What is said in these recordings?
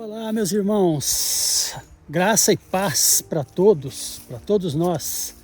Olá, meus irmãos, graça e paz para todos nós.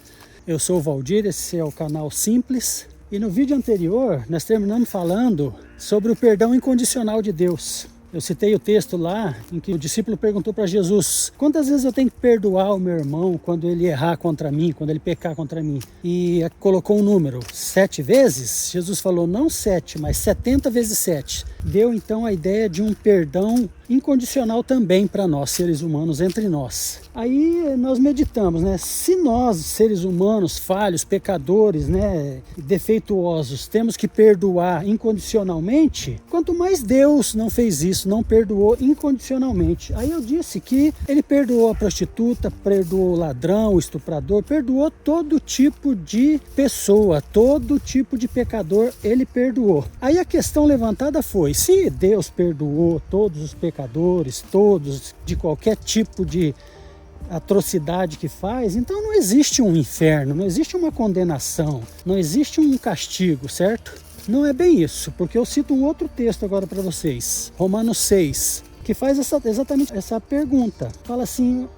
Eu sou o Valdir, esse é o canal Simples, e no vídeo anterior nós terminamos falando sobre o perdão incondicional de Deus. Eu citei o texto lá em que o discípulo perguntou para Jesus: quantas vezes eu tenho que perdoar o meu irmão quando ele errar contra mim, quando ele pecar contra mim? E colocou um número, 7 vezes. Jesus falou não 7, mas 70 vezes 7. Deu então a ideia de um perdão incondicional também para nós, seres humanos, entre nós. Aí nós meditamos, né? Se nós, seres humanos, falhos, pecadores, né, defeituosos, temos que perdoar incondicionalmente, quanto mais Deus não fez isso, não perdoou incondicionalmente. Aí eu disse que ele perdoou a prostituta, perdoou o ladrão, o estuprador, perdoou todo tipo de pessoa, todo tipo de pecador, ele perdoou. Aí a questão levantada foi: se Deus perdoou todos os pecadores, todos, de qualquer tipo de atrocidade que faz, então não existe um inferno, não existe uma condenação, não existe um castigo, certo? Não é bem isso, porque eu cito um outro texto agora para vocês, Romanos 6, que faz exatamente essa pergunta. Fala assim: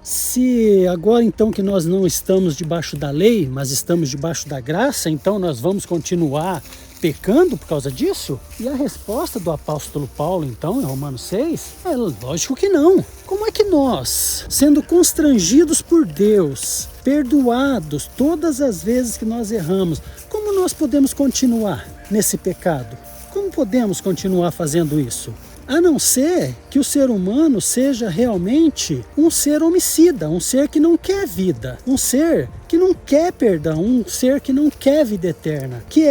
se agora então que nós não estamos debaixo da lei, mas estamos debaixo da graça, então nós vamos continuar pecando por causa disso? E a resposta do apóstolo Paulo, então, em Romanos 6, é lógico que não. Como é que nós, sendo constrangidos por Deus, perdoados todas as vezes que nós erramos, como nós podemos continuar nesse pecado? Como podemos continuar fazendo isso? A não ser que o ser humano seja realmente um ser homicida, um ser que não quer vida, um ser que não quer perdão, um ser que não quer vida eterna. Que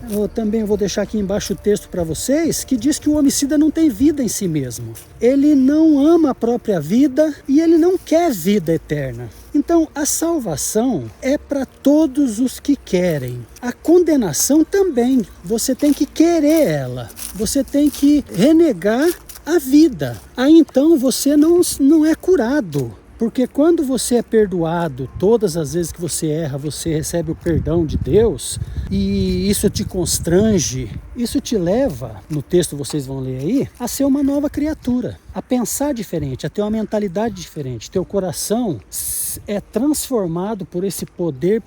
eu também vou deixar aqui embaixo o texto para vocês, que diz que o homicida não tem vida em si mesmo. Ele não ama a própria vida e ele não quer vida eterna. Então, a salvação é para todos os que querem. A condenação também. Você tem que querer ela. Você tem que renegar a vida. Aí então você não é curado. Porque quando você é perdoado, todas as vezes que você erra, você recebe o perdão de Deus, e isso te constrange, isso te leva, no texto vocês vão ler aí, a ser uma nova criatura, a pensar diferente, a ter uma mentalidade diferente. Teu coração é transformado por esse poder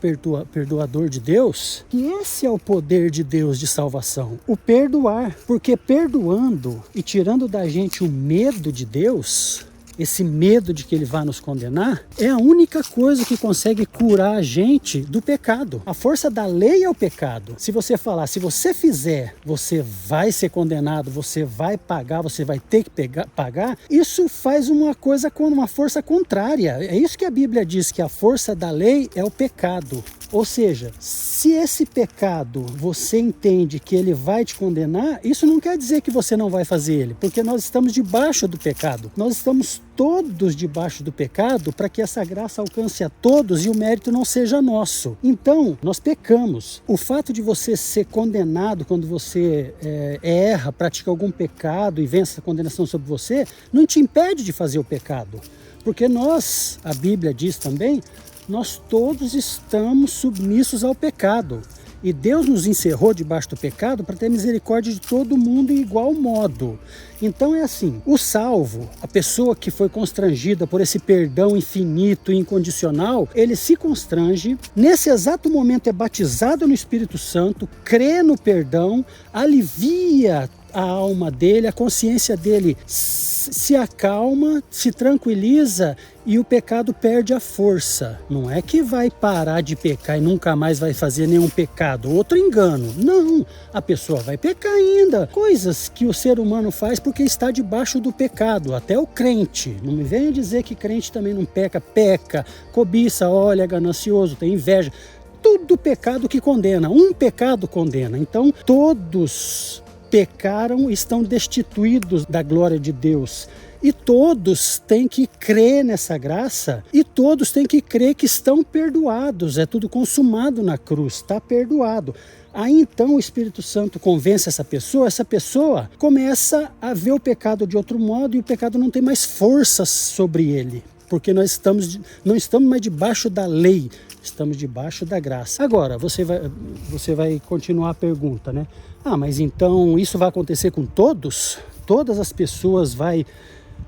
perdoador de Deus, que esse é o poder de Deus de salvação, o perdoar. Porque perdoando e tirando da gente o medo de Deus, esse medo de que ele vai nos condenar, é a única coisa que consegue curar a gente do pecado. A força da lei é o pecado. Se você falar, se você fizer, você vai ser condenado, você vai pagar, você vai ter que pagar, isso faz uma coisa com uma força contrária. É isso que a Bíblia diz, que a força da lei é o pecado. Ou seja, se esse pecado você entende que ele vai te condenar, isso não quer dizer que você não vai fazer ele, porque nós estamos debaixo do pecado. Nós estamos todos debaixo do pecado para que essa graça alcance a todos e o mérito não seja nosso. Então, nós pecamos. O fato de você ser condenado quando você erra, pratica algum pecado e vence a condenação sobre você, não te impede de fazer o pecado. Porque nós, a Bíblia diz também, nós todos estamos submissos ao pecado. E Deus nos encerrou debaixo do pecado para ter misericórdia de todo mundo em igual modo. Então é assim, o salvo, a pessoa que foi constrangida por esse perdão infinito e incondicional, ele se constrange, nesse exato momento é batizado no Espírito Santo, crê no perdão, alivia a alma dele, a consciência dele se acalma, se tranquiliza e o pecado perde a força. Não é que vai parar de pecar e nunca mais vai fazer nenhum pecado, outro engano. Não, a pessoa vai pecar ainda. Coisas que o ser humano faz porque está debaixo do pecado, até o crente. Não me venha dizer que crente também não peca. Peca, cobiça, olha, é ganancioso, tem inveja. Tudo pecado que condena, um pecado condena. Então todos pecaram e estão destituídos da glória de Deus. E todos têm que crer nessa graça e todos têm que crer que estão perdoados. É tudo consumado na cruz, está perdoado. Aí então o Espírito Santo convence essa pessoa começa a ver o pecado de outro modo e o pecado não tem mais força sobre ele. Porque nós não estamos mais debaixo da lei, estamos debaixo da graça. Agora, você vai continuar a pergunta, né? Mas então isso vai acontecer com todos? Todas as pessoas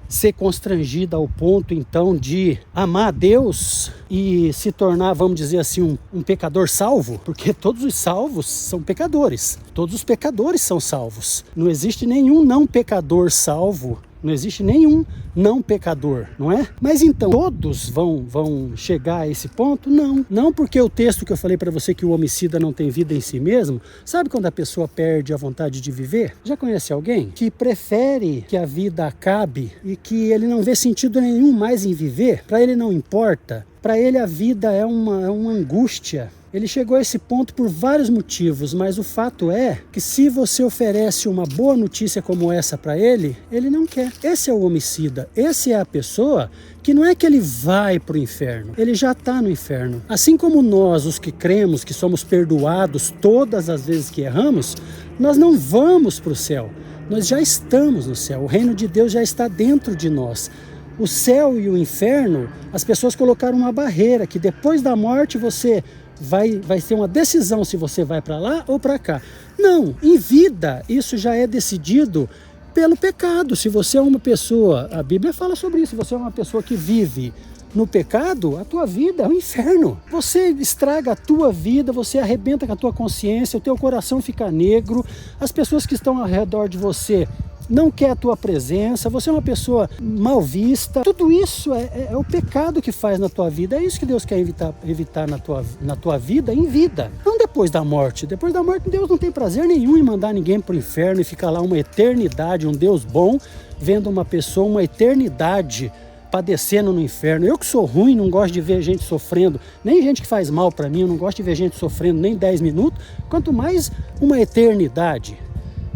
ser constrangida ao ponto então de amar a Deus e se tornar, vamos dizer assim, um pecador salvo, porque todos os salvos são pecadores, todos os pecadores são salvos, não existe nenhum não pecador salvo. Não existe nenhum não pecador, não é? Mas então, todos vão chegar a esse ponto? Não. Não, porque o texto que eu falei para você que o homicida não tem vida em si mesmo, sabe quando a pessoa perde a vontade de viver? Já conhece alguém que prefere que a vida acabe e que ele não vê sentido nenhum mais em viver? Para ele não importa. Para ele a vida é uma angústia. Ele chegou a esse ponto por vários motivos, mas o fato é que se você oferece uma boa notícia como essa para ele, ele não quer. Esse é o homicida, esse é a pessoa que não é que ele vai para o inferno, ele já está no inferno. Assim como nós, os que cremos, que somos perdoados todas as vezes que erramos, nós não vamos para o céu, nós já estamos no céu, o reino de Deus já está dentro de nós. O céu e o inferno, as pessoas colocaram uma barreira, que depois da morte você vai ser uma decisão se você vai para lá ou para cá. Não, em vida isso já é decidido pelo pecado. Se você é uma pessoa, a Bíblia fala sobre isso, se você é uma pessoa que vive no pecado, a tua vida é um inferno. Você estraga a tua vida, você arrebenta com a tua consciência, o teu coração fica negro, as pessoas que estão ao redor de você não quer a tua presença, você é uma pessoa mal vista. Tudo isso é o pecado que faz na tua vida. É isso que Deus quer evitar na tua vida, em vida. Não depois da morte. Depois da morte, Deus não tem prazer nenhum em mandar ninguém para o inferno e ficar lá uma eternidade, um Deus bom, vendo uma pessoa uma eternidade padecendo no inferno. Eu que sou ruim, não gosto de ver gente sofrendo, nem gente que faz mal para mim, eu não gosto de ver gente sofrendo nem 10 minutos, quanto mais uma eternidade.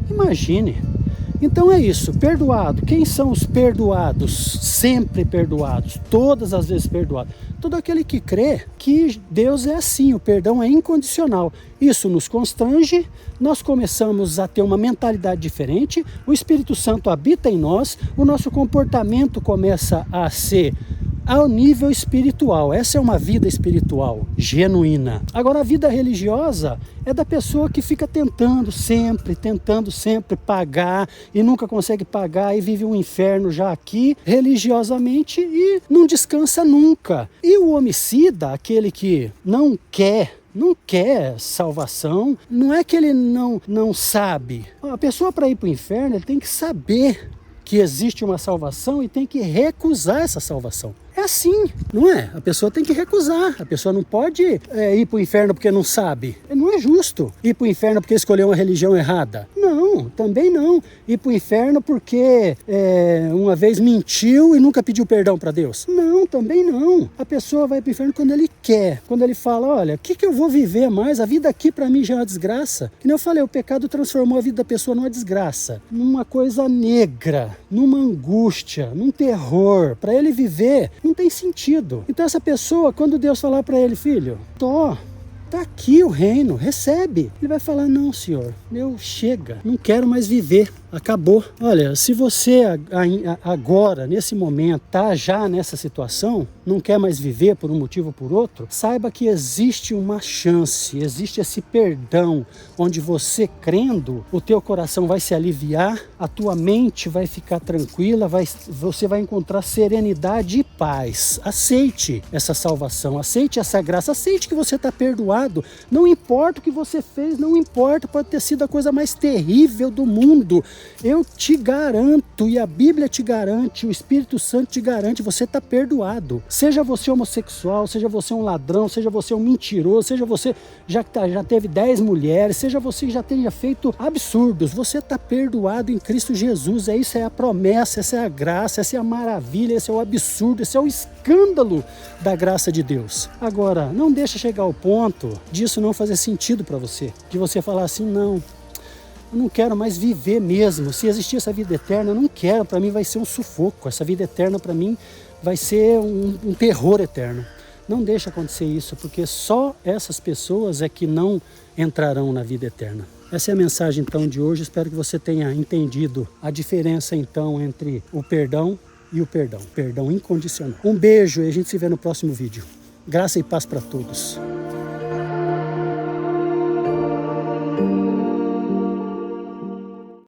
Imagine. Então é isso, perdoado. Quem são os perdoados? Sempre perdoados, todas as vezes perdoados. Todo aquele que crê que Deus é assim, o perdão é incondicional. Isso nos constrange, nós começamos a ter uma mentalidade diferente, o Espírito Santo habita em nós, o nosso comportamento começa a ser ao nível espiritual. Essa é uma vida espiritual genuína. Agora, a vida religiosa é da pessoa que fica tentando sempre pagar e nunca consegue pagar e vive um inferno já aqui religiosamente e não descansa nunca. E o homicida, aquele que não quer salvação, não é que ele não sabe. A pessoa, para ir para o inferno, ele tem que saber que existe uma salvação e tem que recusar essa salvação. É assim, não é? A pessoa tem que recusar. A pessoa não pode ir para o inferno porque não sabe. Não é justo ir para o inferno porque escolheu uma religião errada. Não, também não. Ir para o inferno porque uma vez mentiu e nunca pediu perdão para Deus. Não, também não. A pessoa vai para o inferno quando ele quer. Quando ele fala, olha, o que eu vou viver mais? A vida aqui para mim já é uma desgraça. Que nem eu falei, o pecado transformou a vida da pessoa numa desgraça. Numa coisa negra, numa angústia, num terror. Para ele viver, não tem sentido. Então essa pessoa, quando Deus falar para ele, filho, tá aqui o reino, recebe. Ele vai falar, não, Senhor, chega, não quero mais viver, acabou. Olha, se você agora, nesse momento, tá já nessa situação, não quer mais viver por um motivo ou por outro, saiba que existe uma chance, existe esse perdão, onde você crendo, o teu coração vai se aliviar, a tua mente vai ficar tranquila, você vai encontrar serenidade e paz. Aceite essa salvação, aceite essa graça, aceite que você está perdoado. Não importa o que você fez, não importa, pode ter sido a coisa mais terrível do mundo. Eu te garanto, e a Bíblia te garante, o Espírito Santo te garante, você está perdoado. Seja você homossexual, seja você um ladrão, seja você um mentiroso, seja você já teve 10 mulheres, seja você que já tenha feito absurdos, você está perdoado em Cristo Jesus. Isso é a promessa, essa é a graça, essa é a maravilha, esse é o absurdo, esse é o escândalo da graça de Deus. Agora, não deixa chegar ao ponto disso não fazer sentido para você, de você falar assim, não, eu não quero mais viver mesmo, se existir essa vida eterna, eu não quero, para mim vai ser um sufoco, essa vida eterna para mim vai ser um terror eterno. Não deixa acontecer isso, porque só essas pessoas é que não entrarão na vida eterna. Essa é a mensagem então de hoje, espero que você tenha entendido a diferença então entre o perdão e o perdão incondicional. Um beijo e a gente se vê no próximo vídeo. Graça e paz para todos.